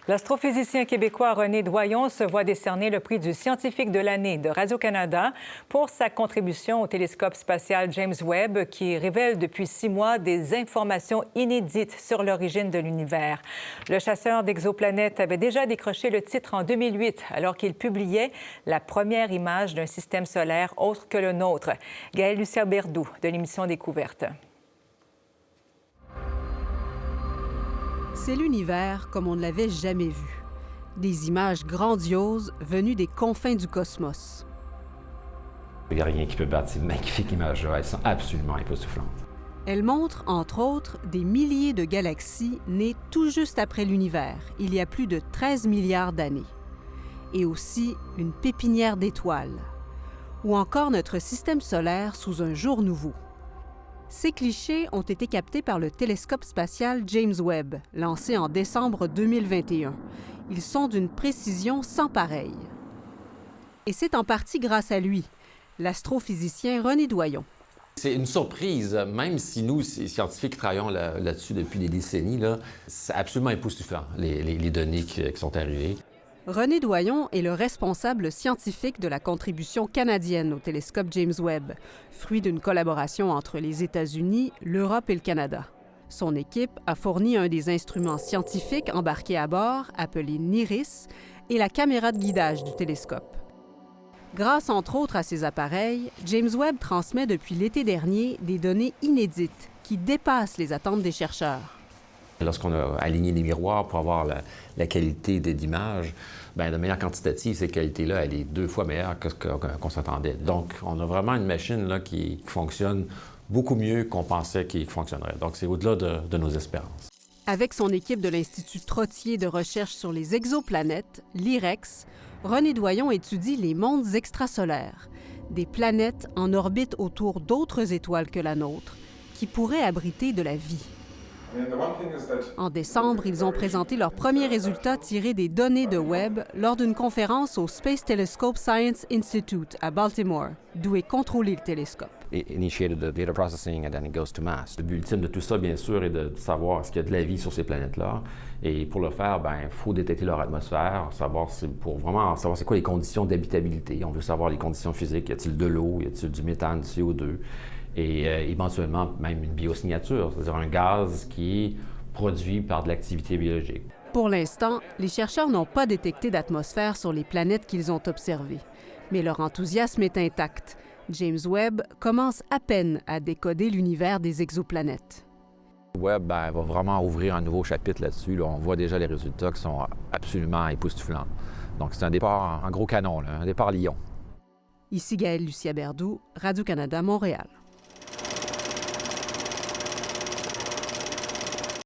L'astrophysicien québécois René Doyon se voit décerner le prix du scientifique de l'année de Radio-Canada pour sa contribution au télescope spatial James Webb qui révèle depuis 6 mois des informations inédites sur l'origine de l'univers. Le chasseur d'exoplanètes avait déjà décroché le titre en 2008 alors qu'il publiait la première image d'un système solaire autre que le nôtre. Gaëlle Lucia-Berdoux de l'émission Découverte. C'est l'univers comme on ne l'avait jamais vu. Des images grandioses venues des confins du cosmos. Il n'y a rien qui peut battre ces magnifiques images-là. Elles sont absolument époustouflantes. Elles montrent, entre autres, des milliers de galaxies nées tout juste après l'univers, il y a plus de 13 milliards d'années. Et aussi une pépinière d'étoiles. Ou encore notre système solaire sous un jour nouveau. Ces clichés ont été captés par le télescope spatial James Webb, lancé en décembre 2021. Ils sont d'une précision sans pareille. Et c'est en partie grâce à lui, l'astrophysicien René Doyon. C'est une surprise, même si nous, scientifiques, travaillons là-dessus depuis des décennies. C'est absolument époustouflant, les données qui sont arrivées. René Doyon est le responsable scientifique de la contribution canadienne au télescope James Webb, fruit d'une collaboration entre les États-Unis, l'Europe et le Canada. Son équipe a fourni un des instruments scientifiques embarqués à bord, appelé NIRISS, et la caméra de guidage du télescope. Grâce entre autres à ces appareils, James Webb transmet depuis l'été dernier des données inédites qui dépassent les attentes des chercheurs. Lorsqu'on a aligné les miroirs pour avoir la qualité d'image, bien, de manière quantitative, cette qualité-là, elle est 2 fois meilleure que ce qu'on s'attendait. Donc, on a vraiment une machine là, qui fonctionne beaucoup mieux qu'on pensait qu'il fonctionnerait. Donc, c'est au-delà de nos espérances. Avec son équipe de l'Institut Trottier de recherche sur les exoplanètes, l'IREX, René Doyon étudie les mondes extrasolaires, des planètes en orbite autour d'autres étoiles que la nôtre, qui pourraient abriter de la vie. En décembre, ils ont présenté leurs premiers résultats tirés des données de Webb lors d'une conférence au Space Telescope Science Institute à Baltimore, d'où est contrôlé le télescope. It initiated the data processing and then it goes to mass. Le but ultime de tout ça, bien sûr, est de savoir est-ce qu'il y a de la vie sur ces planètes-là. Et pour le faire, il faut détecter leur atmosphère, pour vraiment savoir c'est quoi les conditions d'habitabilité. On veut savoir les conditions physiques. Y a-t-il de l'eau? Y a-t-il du méthane, du CO2? Et éventuellement même une biosignature, c'est-à-dire un gaz qui est produit par de l'activité biologique. Pour l'instant, les chercheurs n'ont pas détecté d'atmosphère sur les planètes qu'ils ont observées. Mais leur enthousiasme est intact. James Webb commence à peine à décoder l'univers des exoplanètes. Webb va vraiment ouvrir un nouveau chapitre là-dessus. On voit déjà les résultats qui sont absolument époustouflants. Donc c'est un départ en gros canon, un départ Lion. Ici Gaëlle Lucia-Berdoux, Radio-Canada, Montréal.